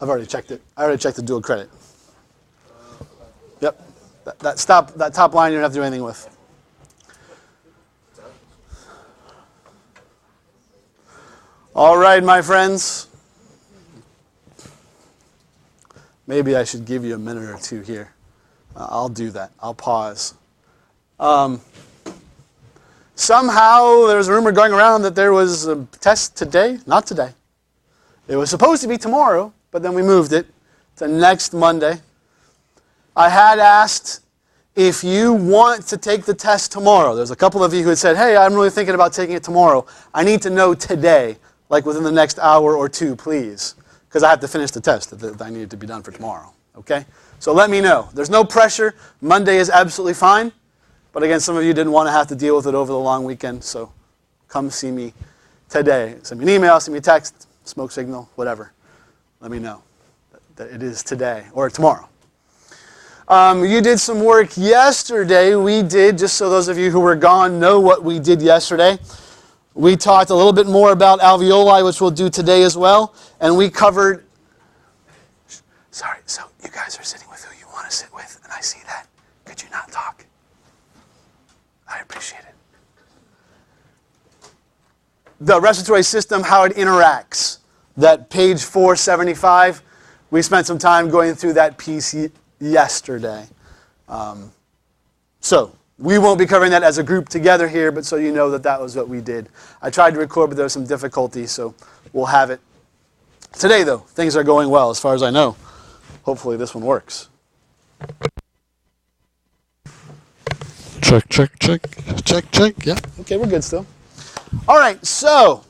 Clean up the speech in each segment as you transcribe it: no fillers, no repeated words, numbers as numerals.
I've already checked it. I already checked the dual credit. Yep. That top line you don't have to do anything with. All right, my friends. Maybe I should give you a minute or two here. I'll do that. I'll pause. Somehow there's a rumor going around that there was a test today. Not today. It was supposed to be tomorrow, but then we moved it to next Monday. I had asked if you want to take the test tomorrow. There's a couple of you who had said, hey, I'm really thinking about taking it tomorrow. I need to know today, like within the next hour or two, please, because I have to finish the test that I need to be done for tomorrow. Okay? So let me know. There's no pressure. Monday is absolutely fine. But again, some of you didn't want to have to deal with it over the long weekend, so come see me today. Send me an email, send me a text, smoke signal, whatever. Let me know that it is today or tomorrow. You did some work yesterday. We did, just so those of you who were gone know what we did yesterday. We talked a little bit more about alveoli, which we'll do today as well. And we covered... Sorry, so you guys are sitting with who you want to sit with, and I see that. Could you not talk? I appreciate it. The respiratory system, how it interacts. That page 475, we spent some time going through that piece yesterday. So we won't be covering that as a group together here, but so you know that that was what we did. I tried to record, but there was some difficulty, so we'll have it. Today, though, things are going well as far as I know. Hopefully this one works. Check, check, check. Check, check. Yeah. Okay, we're good still. All right, so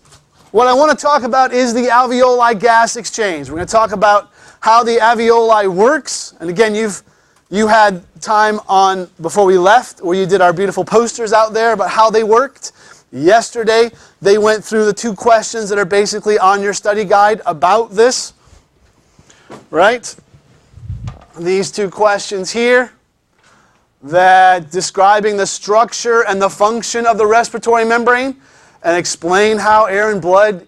what I want to talk about is the alveoli gas exchange. We're going to talk about how the alveoli works. And again, you had time on before we left where you did our beautiful posters out there about how they worked. Yesterday, they went through the 2 questions that are basically on your study guide about this. Right? These 2 questions here. That describing the structure and the function of the respiratory membrane and explain how air and blood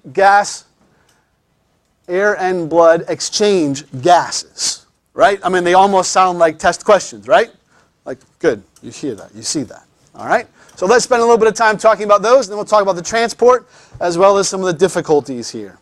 exchange gases, right? I mean, they almost sound like test questions, right? Like, good, you hear that, you see that, all right? So let's spend a little bit of time talking about those, and then we'll talk about the transport as well as some of the difficulties here.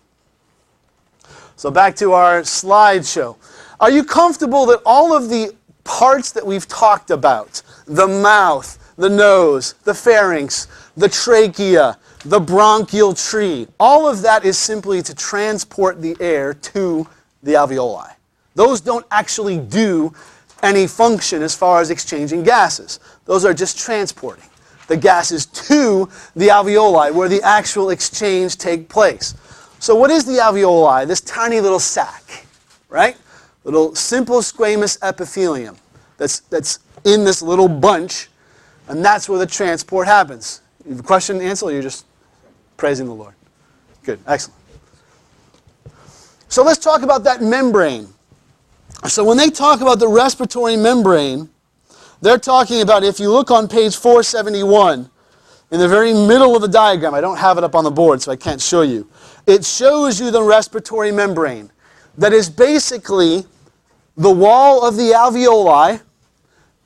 So back to our slideshow. Are you comfortable that all of the parts that we've talked about, the mouth, the nose, the pharynx, the trachea, the bronchial tree, all of that is simply to transport the air to the alveoli. Those don't actually do any function as far as exchanging gases. Those are just transporting the gases to the alveoli where the actual exchange takes place. So what is the alveoli? This tiny little sac, right? Little simple squamous epithelium that's in this little bunch, and that's where the transport happens. You have a question, Ansel, or you're just praising the Lord? Good, excellent. So let's talk about that membrane. So when they talk about the respiratory membrane, they're talking about, if you look on page 471, in the very middle of the diagram, I don't have it up on the board so I can't show you, it shows you the respiratory membrane. That is basically the wall of the alveoli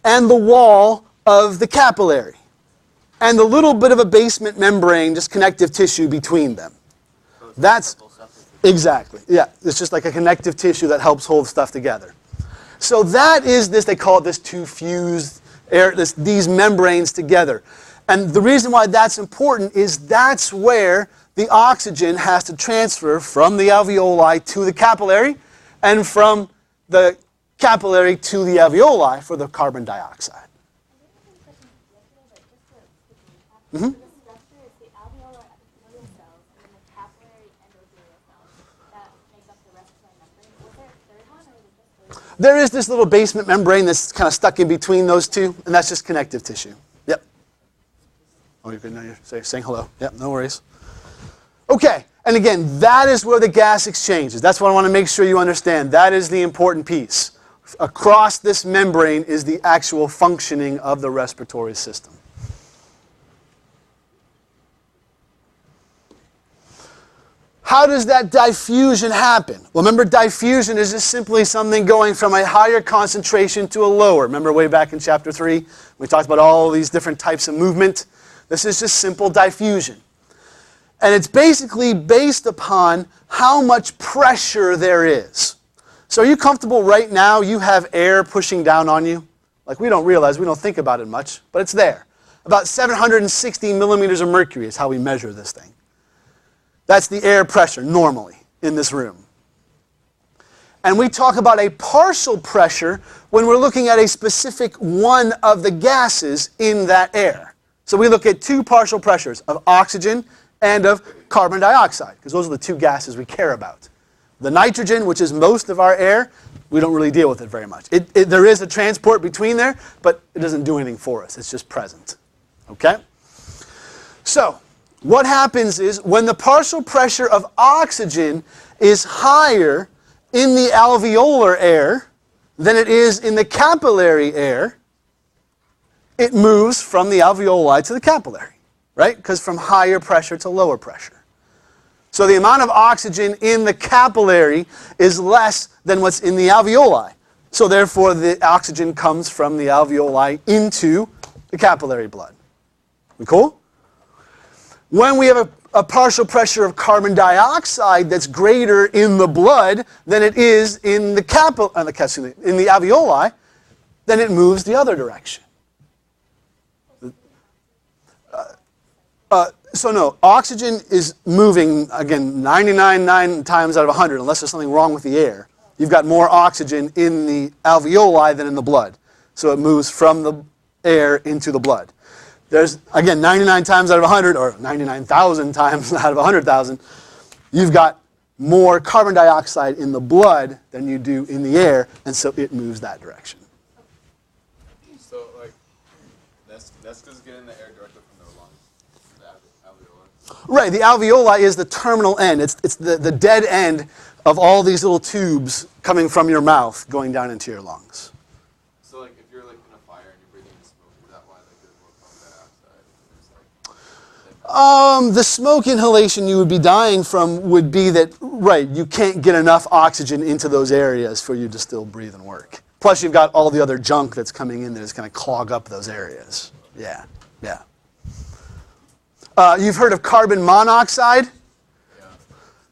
and the wall of the capillary. And the little bit of a basement membrane, just connective tissue between them. That's exactly, yeah. It's just like a connective tissue that helps hold stuff together. So that is this, they call it this to fuse air, these membranes together. And the reason why that's important is that's where the oxygen has to transfer from the alveoli to the capillary and from the capillary to the alveoli for the carbon dioxide. Mm-hmm. There is this little basement membrane that's kind of stuck in between those two, and that's just connective tissue. Yep. Oh, you're good now. You're saying hello. Yep, no worries. Okay, and again, that is where the gas exchanges. That's what I want to make sure you understand. That is the important piece. Across this membrane is the actual functioning of the respiratory system. How does that diffusion happen? Well, remember, diffusion is just simply something going from a higher concentration to a lower. Remember way back in chapter 3, we talked about all these different types of movement. This is just simple diffusion. And it's basically based upon how much pressure there is. So are you comfortable right now you have air pushing down on you? Like we don't realize, we don't think about it much, but it's there. About 760 millimeters of mercury is how we measure this thing. That's the air pressure normally in this room. And we talk about a partial pressure when we're looking at a specific one of the gases in that air. So we look at two partial pressures of oxygen and of carbon dioxide, because those are the two gases we care about. The nitrogen, which is most of our air, we don't really deal with it very much. There is a transport between there, but it doesn't do anything for us. It's just present. Okay? So, what happens is when the partial pressure of oxygen is higher in the alveolar air than it is in the capillary air, it moves from the alveoli to the capillary, right? Because from higher pressure to lower pressure. So the amount of oxygen in the capillary is less than what's in the alveoli. So therefore the oxygen comes from the alveoli into the capillary blood. We cool? When we have a partial pressure of carbon dioxide that's greater in the blood than it is in the alveoli, then it moves the other direction. So no, oxygen is moving, again, 99 times out of 100, unless there's something wrong with the air. You've got more oxygen in the alveoli than in the blood. So it moves from the air into the blood. There's, again, 99 times out of 100, or 99,000 times out of 100,000, you've got more carbon dioxide in the blood than you do in the air, and so it moves that direction. So, like, that's because getting the air directly from the lungs, the alveoli. Right, the alveoli is the terminal end. It's the dead end of all these little tubes coming from your mouth going down into your lungs. So, like, if you're, like, in a fire and you're breathing in smoke, is that why, like, there's more carbon dioxide? It's like, The smoke inhalation you would be dying from would be that, right, you can't get enough oxygen into those areas for you to still breathe and work. Plus you've got all the other junk that's coming in that's going to clog up those areas. Yeah, yeah. You've heard of carbon monoxide? yeah. Isn't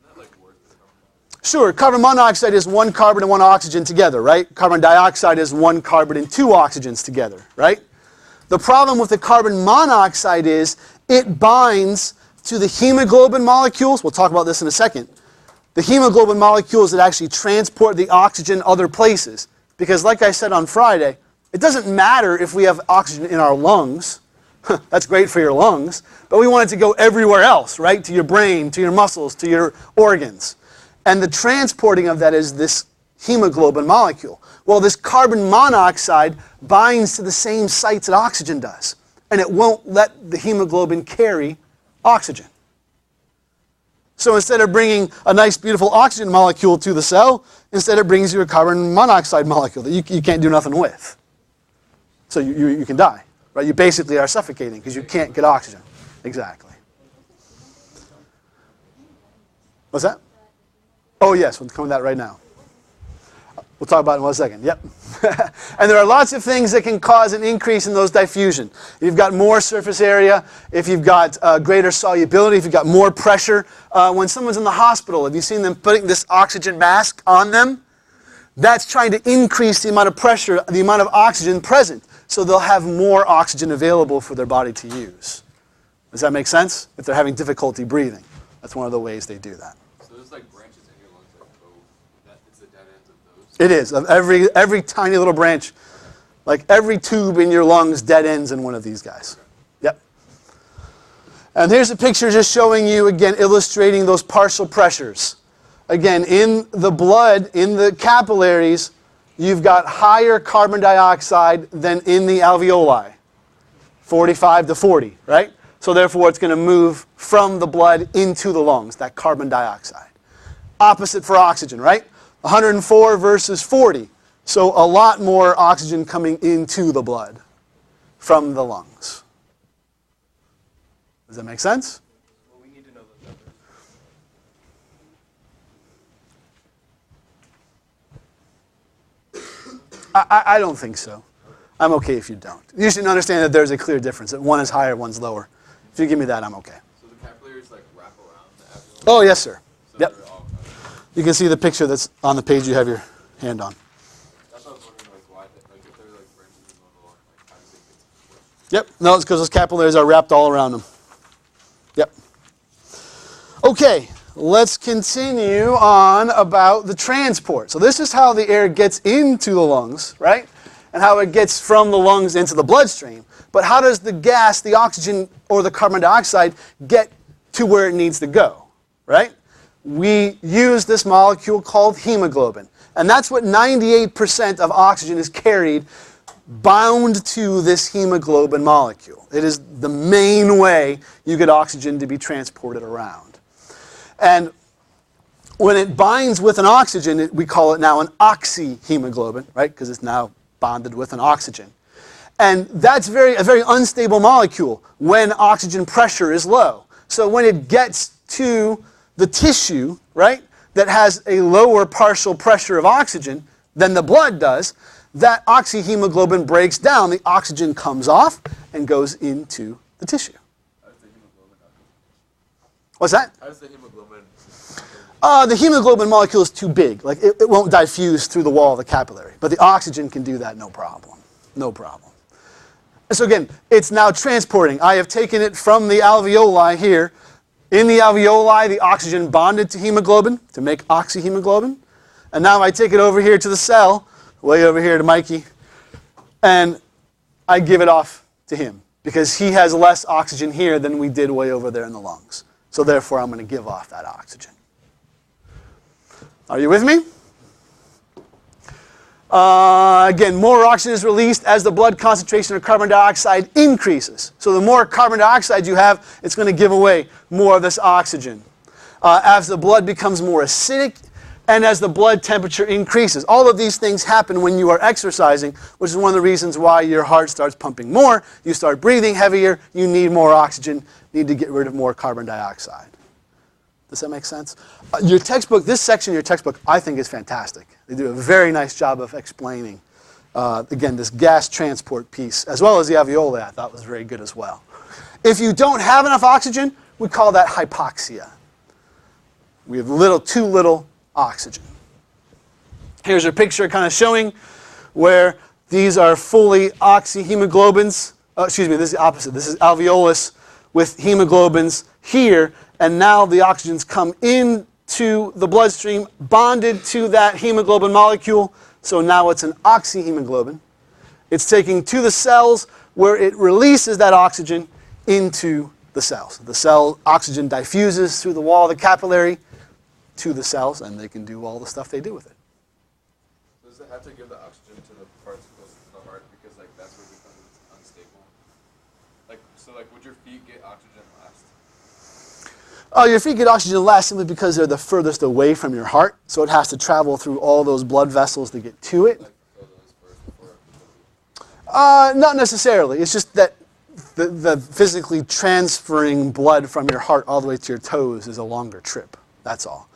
that, like, worse than carbon dioxide? Sure, carbon monoxide is one carbon and one oxygen together, right? Carbon dioxide is one carbon and two oxygens together, right? The problem with the carbon monoxide is it binds to the hemoglobin molecules. We'll talk about this in a second. The hemoglobin molecules that actually transport the oxygen other places. Because like I said on Friday, it doesn't matter if we have oxygen in our lungs. That's great for your lungs. But we want it to go everywhere else, right? To your brain, to your muscles, to your organs. And the transporting of that is this hemoglobin molecule. Well, this carbon monoxide binds to the same sites that oxygen does. And it won't let the hemoglobin carry oxygen. So instead of bringing a nice, beautiful oxygen molecule to the cell, instead it brings you a carbon monoxide molecule that you can't do nothing with. So you can die. Right? You basically are suffocating because you can't get oxygen. Exactly. What's that? Oh, yes. We'll come to that right now. We'll talk about it in 1 second. Yep. And there are lots of things that can cause an increase in those diffusion. If you've got more surface area, if you've got greater solubility, if you've got more pressure. When someone's in the hospital, have you seen them putting this oxygen mask on them? That's trying to increase the amount of pressure, the amount of oxygen present. So they'll have more oxygen available for their body to use. Does that make sense? If they're having difficulty breathing. That's one of the ways they do that. So there's, like, branches in your lungs that go, it's the dead ends of those? It is. Of every tiny little branch, like every tube in your lungs dead ends in one of these guys. Yep. And here's a picture just showing you, again, illustrating those partial pressures. Again, in the blood, in the capillaries, you've got higher carbon dioxide than in the alveoli, 45 to 40, right? So therefore, it's going to move from the blood into the lungs, that carbon dioxide. Opposite for oxygen, right? 104 versus 40. So a lot more oxygen coming into the blood from the lungs. Does that make sense? Well, we need to know those numbers. I don't think so. I'm okay if you don't. You should understand that there's a clear difference, that one is higher, one's lower. If you give me that, I'm okay. So the capillaries like wrap around the alveoli? Oh, yes, sir. So Yep. they're all You can see the picture that's on the page you have your hand on. That's what I was wondering, like why, like if they're like branches going along, like how do they get to the Yep. No, it's because those capillaries are wrapped all around them. Yep. Okay, let's continue on about the transport. So this is how the air gets into the lungs, right? And how it gets from the lungs into the bloodstream. But how does the gas, the oxygen, or the carbon dioxide get to where it needs to go, right? We use this molecule called hemoglobin. And that's what 98% of oxygen is carried bound to this hemoglobin molecule. It is the main way you get oxygen to be transported around. And when it binds with an oxygen, we call it now an oxyhemoglobin, right? Because it's now bonded with an oxygen. And that's a very unstable molecule when oxygen pressure is low. So when it gets to the tissue, right, that has a lower partial pressure of oxygen than the blood does, that oxyhemoglobin breaks down. The oxygen comes off and goes into the tissue. How does the hemoglobin happen? What's that? How does the hemoglobin The hemoglobin molecule is too big. Like it won't diffuse through the wall of the capillary. But the oxygen can do that no problem. No problem. And so again, it's now transporting. I have taken it from the alveoli here. In the alveoli, the oxygen bonded to hemoglobin to make oxyhemoglobin. And now I take it over here to the cell, way over here to Mikey, and I give it off to him because he has less oxygen here than we did way over there in the lungs. So therefore, I'm going to give off that oxygen. Are you with me? Again, more oxygen is released as the blood concentration of carbon dioxide increases. So the more carbon dioxide you have, it's going to give away more of this oxygen. As the blood becomes more acidic and as the blood temperature increases. All of these things happen when you are exercising, which is one of the reasons why your heart starts pumping more, you start breathing heavier, you need more oxygen, need to get rid of more carbon dioxide. Does that make sense? Your textbook, this section of your textbook, I think is fantastic. They do a very nice job of explaining, again, this gas transport piece, as well as the alveoli I thought was very good as well. If you don't have enough oxygen, we call that hypoxia. We have too little oxygen. Here's a picture kind of showing where these are fully oxyhemoglobins. Excuse me, this is the opposite. This is alveolus with hemoglobins here. And now the oxygens come into the bloodstream, bonded to that hemoglobin molecule. So now it's an oxyhemoglobin. It's taking to the cells where it releases that oxygen into the cells. The cell oxygen diffuses through the wall of the capillary to the cells, and they can do all the stuff they do with it. Does it have to give the oxygen to the parts close to the heart because like that's where it becomes unstable? Like so, like would your feet get oxygen last? Your feet get oxygen last simply because they're the furthest away from your heart, so it has to travel through all those blood vessels to get to it. Like fill those first before. Not necessarily. It's just that the physically transferring blood from your heart all the way to your toes is a longer trip. That's all.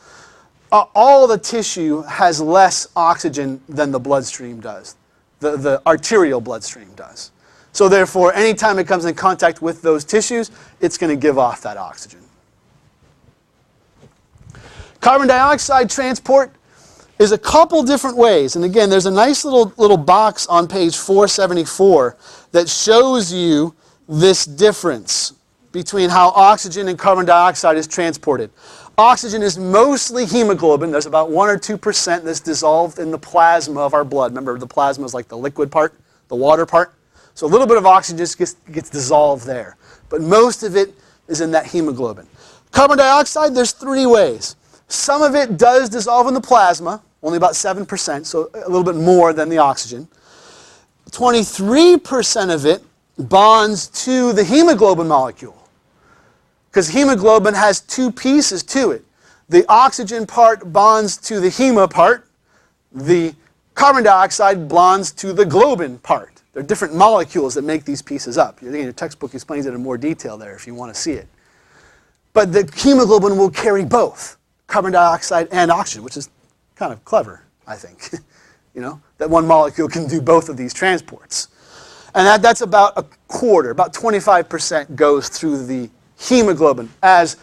All the tissue has less oxygen than the bloodstream does. The arterial bloodstream does. So therefore, anytime it comes in contact with those tissues, it's going to give off that oxygen. Carbon dioxide transport is a couple different ways. And again, there's a nice little box on page 474 that shows you this difference between how oxygen and carbon dioxide is transported. Oxygen is mostly hemoglobin. There's about 1 or 2% that's dissolved in the plasma of our blood. Remember, the plasma is like the liquid part, the water part. So a little bit of oxygen just gets dissolved there. But most of it is in that hemoglobin. Carbon dioxide, there's 3 ways. Some of it does dissolve in the plasma, only about 7%, so a little bit more than the oxygen. 23% of it bonds to the hemoglobin molecule. Because hemoglobin has 2 pieces to it. The oxygen part bonds to the hema part. The carbon dioxide bonds to the globin part. There are different molecules that make these pieces up. Your textbook explains it in more detail there if you want to see it. But the hemoglobin will carry both carbon dioxide and oxygen, which is kind of clever, I think. that one molecule can do both of these transports. And that's about a quarter, about 25% goes through the hemoglobin as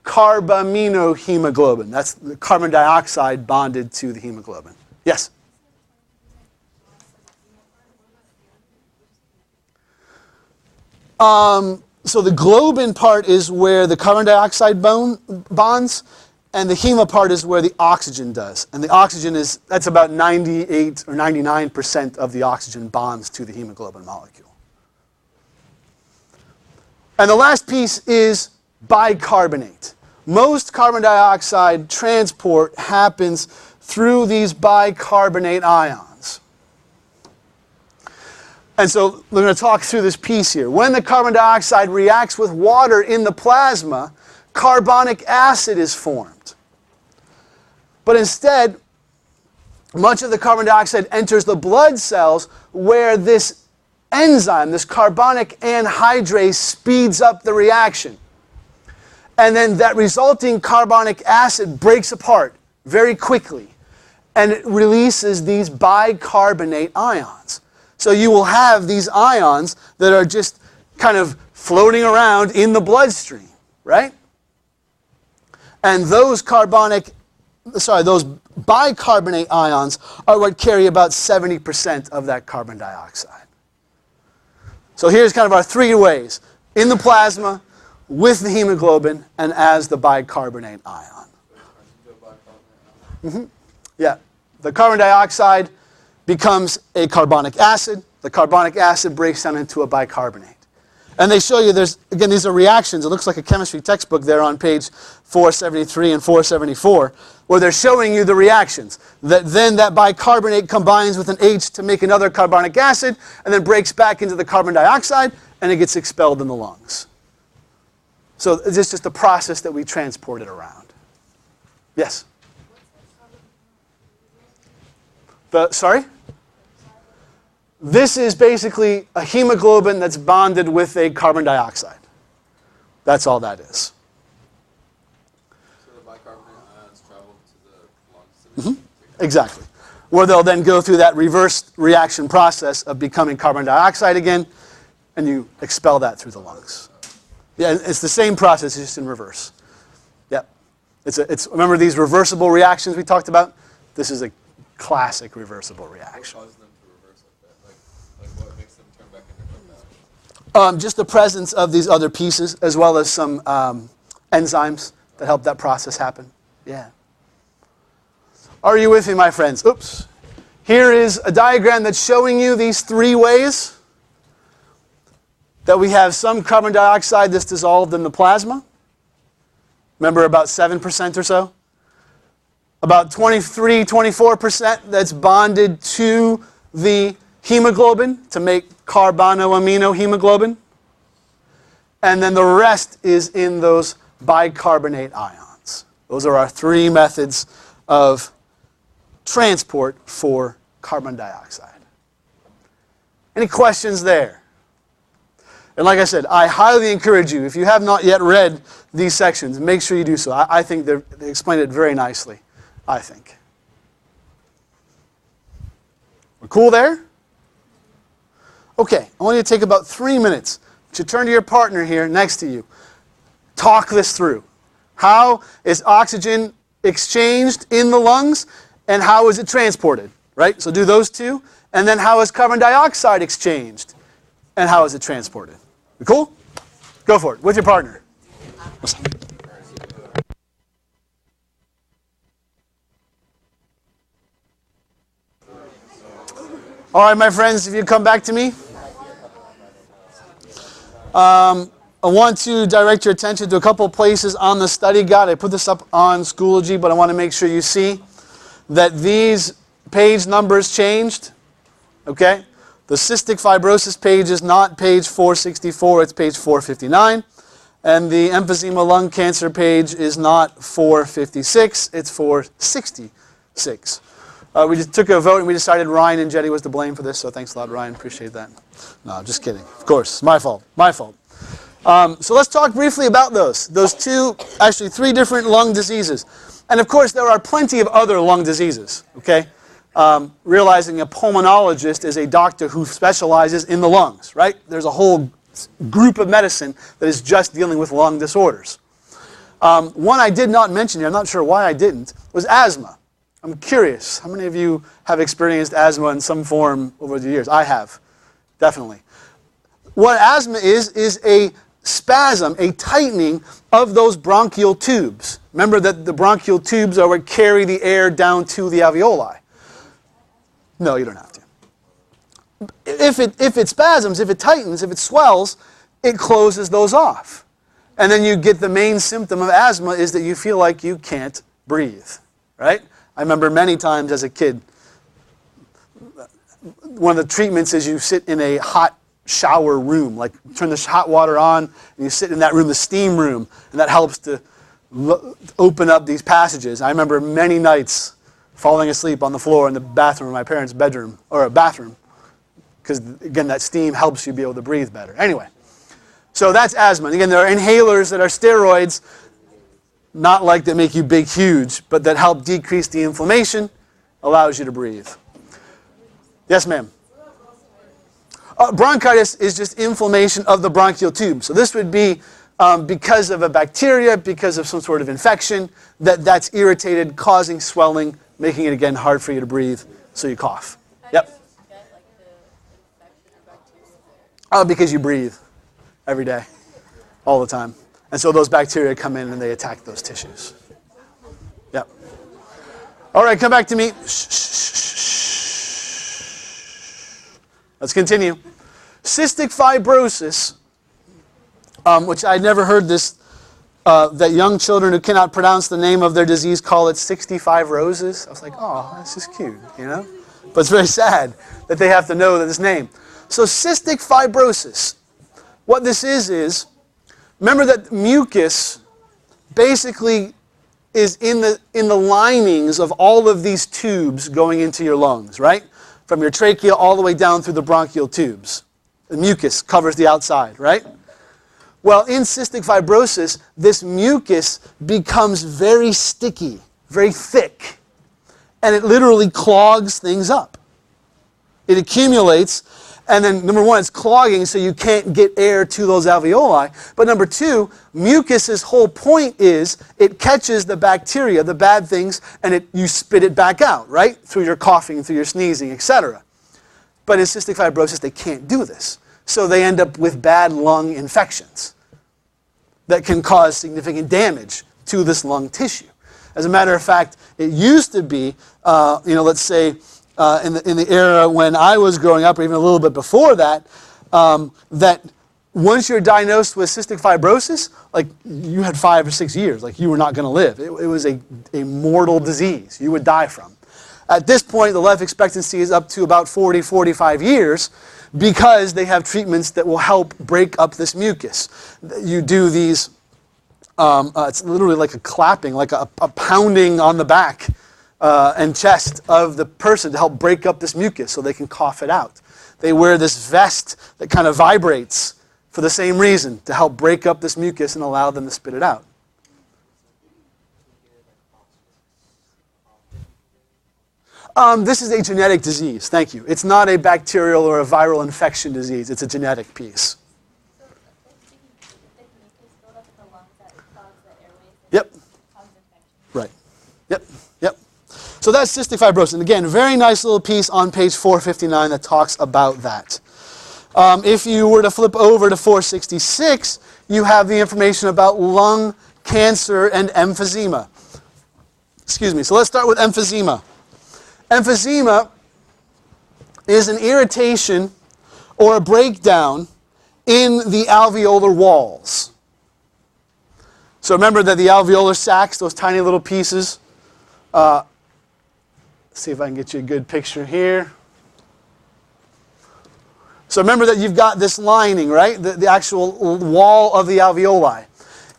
carbaminohemoglobin. That's the carbon dioxide bonded to the hemoglobin. Yes? So the globin part is where the carbon dioxide bonds, and the hema part is where the oxygen does. And the oxygen that's about 98 or 99% of the oxygen bonds to the hemoglobin molecule. And the last piece is bicarbonate. Most carbon dioxide transport happens through these bicarbonate ions. And so we're going to talk through this piece here. When the carbon dioxide reacts with water in the plasma, carbonic acid is formed. But instead, much of the carbon dioxide enters the blood cells where this enzyme, this carbonic anhydrase, speeds up the reaction. And then that resulting carbonic acid breaks apart very quickly, and it releases these bicarbonate ions. So you will have these ions that are just kind of floating around in the bloodstream, right? And those those bicarbonate ions are what carry about 70% of that carbon dioxide. So here's kind of our three ways: in the plasma, with the hemoglobin, and as the bicarbonate ion. Yeah. The carbon dioxide becomes a carbonic acid. The carbonic acid breaks down into a bicarbonate. And they show you again, these are reactions. It looks like a chemistry textbook there on page 473 and 474, where they're showing you the reactions. Then that bicarbonate combines with an H to make another carbonic acid, and then breaks back into the carbon dioxide, and it gets expelled in the lungs. So it's just a process that we transport it around. Yes? Sorry? This is basically a hemoglobin that's bonded with a carbon dioxide. That's all that is. So the bicarbonate ions travel to the lungs. Exactly. Where they'll then go through that reverse reaction process of becoming carbon dioxide again, and you expel that through the lungs. Yeah, it's the same process, it's just in reverse. Yeah. Remember these reversible reactions we talked about? This is a classic reversible reaction. What causes them to reverse like that? Like what makes them turn back into carbon? Just the presence of these other pieces, as well as some enzymes that help that process happen. Yeah. Are you with me, my friends? Oops. Here is a diagram that's showing you these three ways that we have some carbon dioxide that's dissolved in the plasma. Remember, about 7% or so. About 23, 24% that's bonded to the hemoglobin to make carbanoaminohemoglobin. And then the rest is in those bicarbonate ions. Those are our three methods of transport for carbon dioxide. Any questions there? And like I said, I highly encourage you, if you have not yet read these sections, make sure you do so. I think they explain it very nicely, I think. We're cool there? Okay, I want you to take about 3 minutes to turn to your partner here next to you. Talk this through. How is oxygen exchanged in the lungs, and how is it transported? Right? So do those two. And then how is carbon dioxide exchanged, and how is it transported? We cool? Go for it. With your partner. All right, my friends, if you come back to me. I want to direct your attention to a couple places on the study guide. I put this up on Schoology, but I want to make sure you see that these page numbers changed. Okay? The cystic fibrosis page is not page 464, it's page 459. And the emphysema lung cancer page is not 456, it's 466. We just took a vote and we decided Ryan and Jetty was to blame for this, so thanks a lot, Ryan. Appreciate that. No, just kidding. Of course, my fault. My fault. So let's talk briefly about those. Those three different lung diseases. And of course, there are plenty of other lung diseases, okay? realizing a pulmonologist is a doctor who specializes in the lungs, right? There's a whole group of medicine that is just dealing with lung disorders. One I did not mention here, I'm not sure why I didn't, was asthma. I'm curious, how many of you have experienced asthma in some form over the years? I have, definitely. What asthma is a spasm, a tightening of those bronchial tubes. Remember that the bronchial tubes are what carry the air down to the alveoli. No, you don't have to. If it spasms, if it tightens, if it swells, it closes those off. And then you get the main symptom of asthma is that you feel like you can't breathe, right? I remember many times as a kid, one of the treatments is you sit in a hot shower room, like turn the hot water on, and you sit in that room, the steam room, and that helps to open up these passages. I remember many nights falling asleep on the floor in the bathroom of my parents' bedroom, or a bathroom, because again, that steam helps you be able to breathe better. Anyway, so that's asthma. And again, there are inhalers that are steroids, not like that make you big, huge, but that help decrease the inflammation, allows you to breathe. Yes, ma'am? Bronchitis is just inflammation of the bronchial tube. So this would be because of a bacteria, because of some sort of infection, that's irritated, causing swelling, making it, again, hard for you to breathe, so you cough. Yep. Because you breathe every day, all the time. And so those bacteria come in and they attack those tissues. Yep. All right, come back to me. Let's continue. Cystic fibrosis, which I'd never heard this, that young children who cannot pronounce the name of their disease call it 65 roses. I was like, oh, this is cute, you know? But it's very sad that they have to know this name. So cystic fibrosis, what this is, remember that mucus basically is in the linings of all of these tubes going into your lungs, right? From your trachea all the way down through the bronchial tubes. The mucus covers the outside, right? Well, in cystic fibrosis, this mucus becomes very sticky, very thick, and it literally clogs things up. It accumulates, and then number one, it's clogging so you can't get air to those alveoli. But number two, mucus's whole point is it catches the bacteria, the bad things, and you spit it back out, right? Through your coughing, through your sneezing, etc. But in cystic fibrosis, they can't do this. So they end up with bad lung infections that can cause significant damage to this lung tissue. As a matter of fact, it used to be, let's say, in the era when I was growing up, or even a little bit before that, that once you're diagnosed with cystic fibrosis, like you had 5 or 6 years, like you were not going to live. It was a mortal disease you would die from. At this point, the life expectancy is up to about 40, 45 years because they have treatments that will help break up this mucus. You do these, it's literally like a clapping, like a pounding on the back and chest of the person to help break up this mucus so they can cough it out. They wear this vest that kind of vibrates for the same reason, to help break up this mucus and allow them to spit it out. This is a genetic disease, thank you. It's not a bacterial or a viral infection disease, it's a genetic piece. Yep. Right. Yep. Yep. So that's cystic fibrosis. And again, very nice little piece on page 459 that talks about that. If you were to flip over to 466, you have the information about lung cancer and emphysema. Excuse me. So let's start with emphysema. Emphysema is an irritation or a breakdown in the alveolar walls. So remember that the alveolar sacs, those tiny little pieces, let's see if I can get you a good picture here. So remember that you've got this lining, right? The actual wall of the alveoli.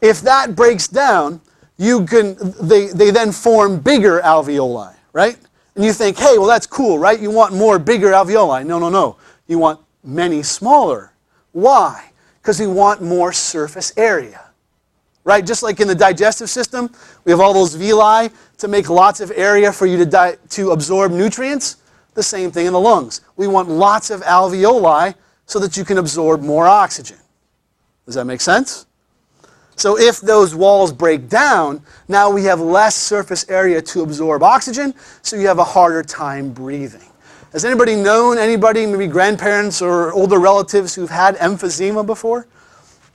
If that breaks down, they then form bigger alveoli, right? And you think, hey, well, that's cool, right? You want more bigger alveoli. No, no, no. You want many smaller. Why? Because we want more surface area. right? Just like in the digestive system, we have all those villi to make lots of area for you to absorb nutrients. The same thing in the lungs. We want lots of alveoli so that you can absorb more oxygen. Does that make sense? So if those walls break down, now we have less surface area to absorb oxygen, so you have a harder time breathing. Has anybody known anybody, maybe grandparents or older relatives, who've had emphysema before?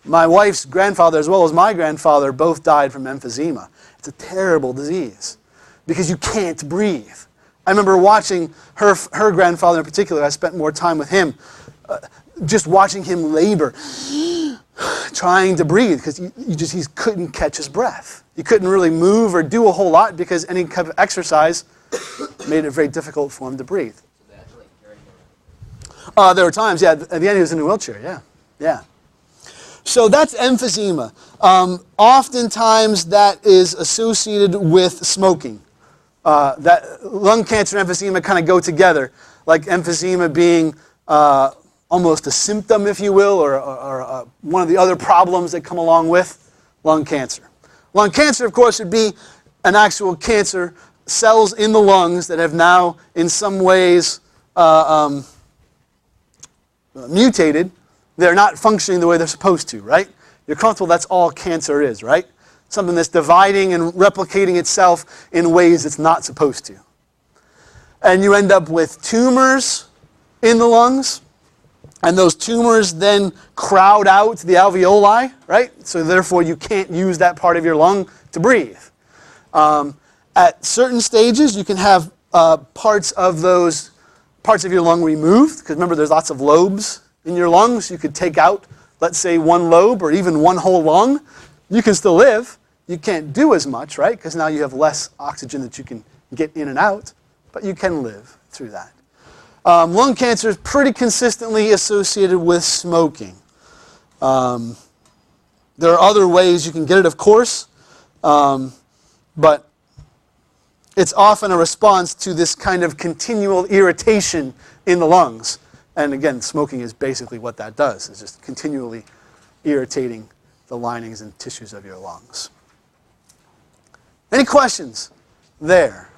My wife's grandfather, as well as my grandfather, both died from emphysema. It's a terrible disease because you can't breathe. I remember watching her grandfather in particular. I spent more time with him, just watching him labor, trying to breathe because he couldn't catch his breath. He couldn't really move or do a whole lot because any kind of exercise made it very difficult for him to breathe. There were times, yeah, at the end he was in a wheelchair, yeah. So that's emphysema. Oftentimes that is associated with smoking. That lung cancer and emphysema kind of go together, like emphysema being almost a symptom, if you will, or one of the other problems that come along with lung cancer. Lung cancer, of course, would be an actual cancer, cells in the lungs that have now, in some ways, mutated. They're not functioning the way they're supposed to, right? You're comfortable that's all cancer is, right? Something that's dividing and replicating itself in ways it's not supposed to. And you end up with tumors in the lungs, and those tumors then crowd out the alveoli, right? So therefore you can't use that part of your lung to breathe. At certain stages you can have parts of your lung removed, because remember there's lots of lobes in your lungs. You could take out, let's say, one lobe or even one whole lung. You can still live. You can't do as much, right? Because now you have less oxygen that you can get in and out, but you can live through that. Lung cancer is pretty consistently associated with smoking. There are other ways you can get it, of course, but it's often a response to this kind of continual irritation in the lungs. And again, smoking is basically what that does. It's just continually irritating the linings and tissues of your lungs. Any questions there?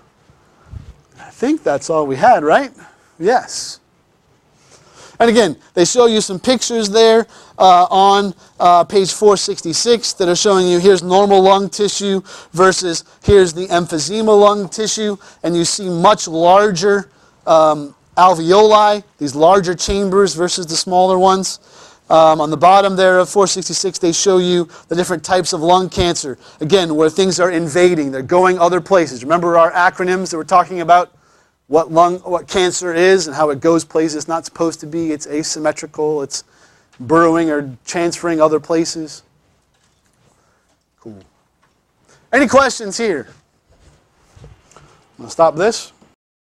I think that's all we had, right? Yes. And again, they show you some pictures there on page 466 that are showing you here's normal lung tissue versus here's the emphysema lung tissue. And you see much larger alveoli, these larger chambers versus the smaller ones. On the bottom there of 466, they show you the different types of lung cancer. Again, where things are invading, they're going other places. Remember our acronyms that we're talking about? What cancer is and how it goes places it's not supposed to be. It's asymmetrical. It's burrowing or transferring other places. Cool. Any questions here? I'm going to stop this.